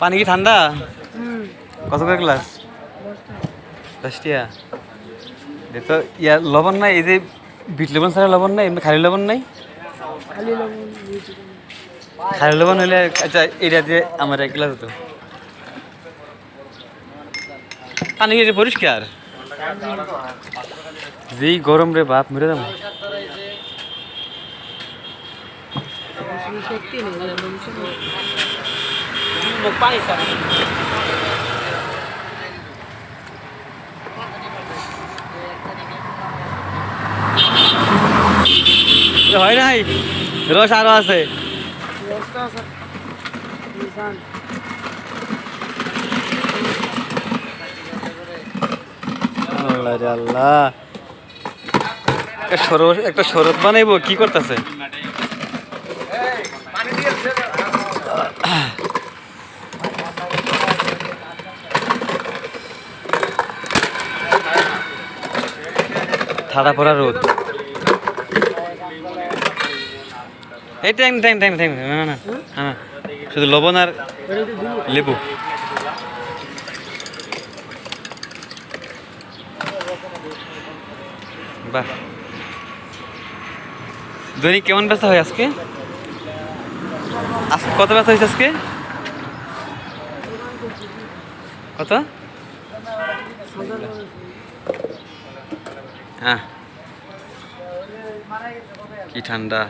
পানি কি ঠান্ডা? কত করে গ্লাস? 10 টাকা। তো ইয়ার লবণ নাই, এই যে বিট লবণ ছাড়া লবণ নাই, এমনি খালি লবণ নাই? খালি লবণ হলে আচ্ছা এটা দিয়ে আমার 1 গ্লাস হতো। পানি কি পরিষ্কার? যেই গরম রে বাপ, মেরে যাবো। হয় নাই, রস আরো আছে। আল্লাহ রে আল্লাহ, একটা শরবত বানাইবো, কি করতেছে? ঠাড়া পড়া রোদ। এই টাইম টাইম টাইম টাইম না না না, শুধু লবণ আর লেবু। বাহ, দৈনিক কেমন ব্যস্ত হয় আজকে? আজকে কত ব্যস্ত হয়েছে আজকে? কত? হ্যাঁ, কি ঠান্ডা।